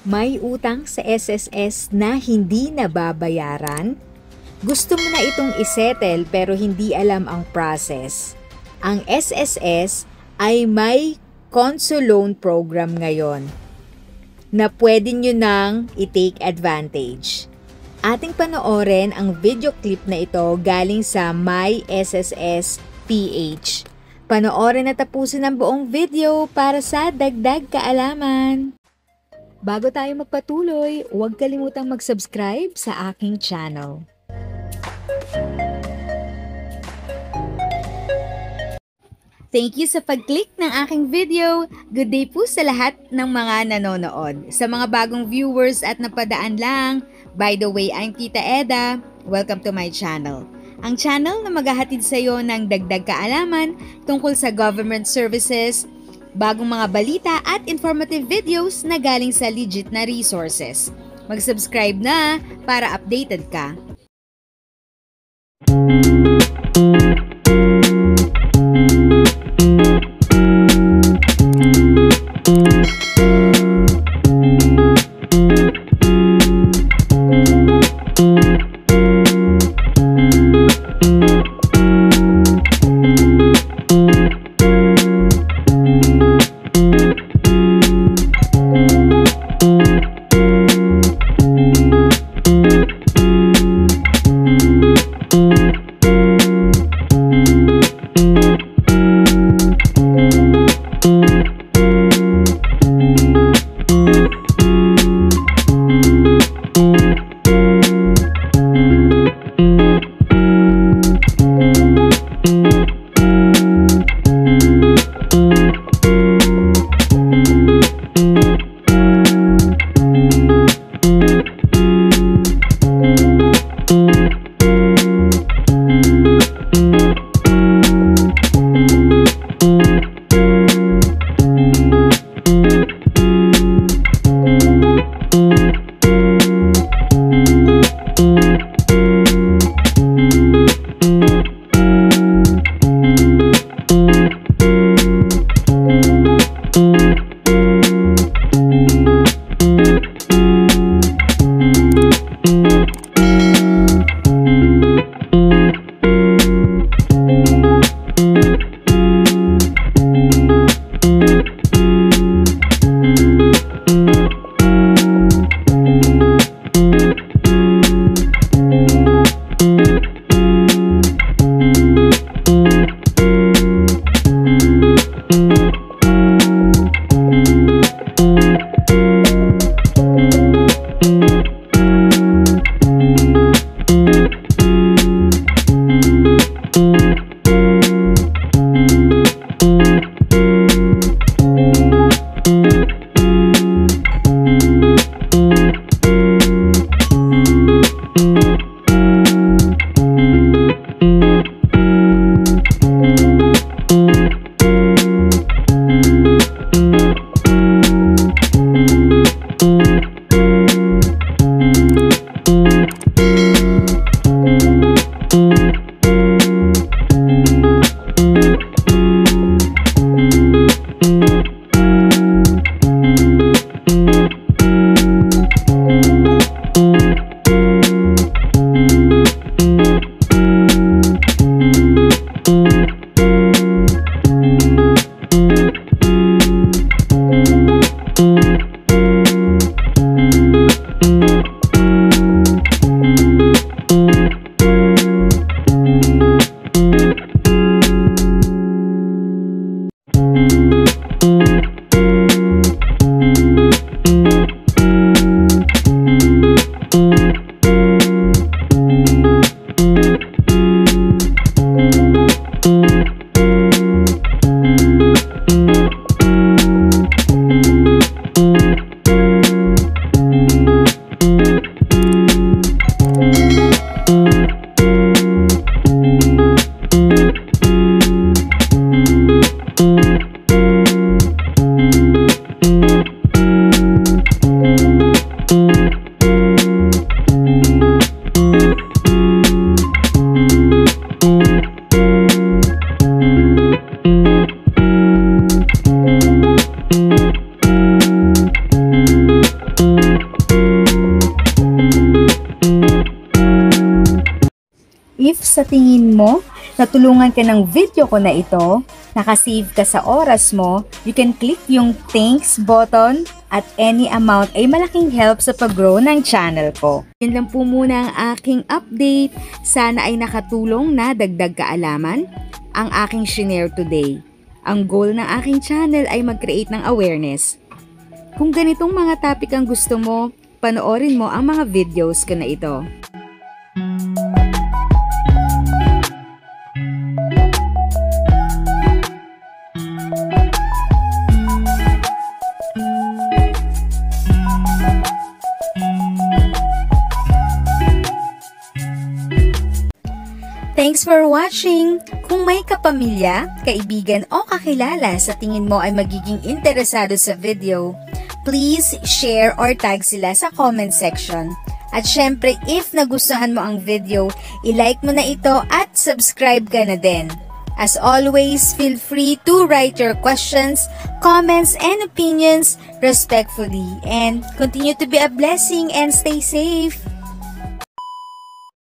May utang sa SSS na hindi nababayaran? Gusto mo na itong isettle pero hindi alam ang process. Ang SSS ay may Conso Loan Program ngayon na pwede nyo nang i-take advantage. Ating panoorin ang video clip na ito galing sa My SSS PH. Panoorin at tapusin ang buong video para sa dagdag kaalaman. Bago tayo magpatuloy, huwag kalimutang mag-subscribe sa aking channel. Thank you sa pag-click ng aking video. Good day po sa lahat ng mga nanonood. Sa mga bagong viewers at napadaan lang, by the way, I'm Tita Eda. Welcome to my channel. Ang channel na maghahatid sa iyo ng dagdag kaalaman tungkol sa government services, bagong mga balita at informative videos na galing sa legit na resources. Mag-subscribe na para updated ka. sa tingin mo, natulungan ka ng video ko na ito, nakasave ka sa oras mo, you can click yung thanks button at any amount ay malaking help sa pag-grow ng channel ko. Yan lang po muna ang aking update. Sana ay nakatulong na dagdag kaalaman ang aking shinare today. Ang goal ng aking channel ay mag-create ng awareness. Kung ganitong mga topic ang gusto mo, panoorin mo ang mga videos ko na ito. Thanks for watching! Kung may kapamilya, kaibigan o kakilala sa tingin mo ay magiging interesado sa video, please share or tag sila sa comment section. At syempre, if nagustuhan mo ang video, i-like mo na ito at subscribe ka na din. As always, feel free to write your questions, comments, and opinions respectfully. And continue to be a blessing and stay safe!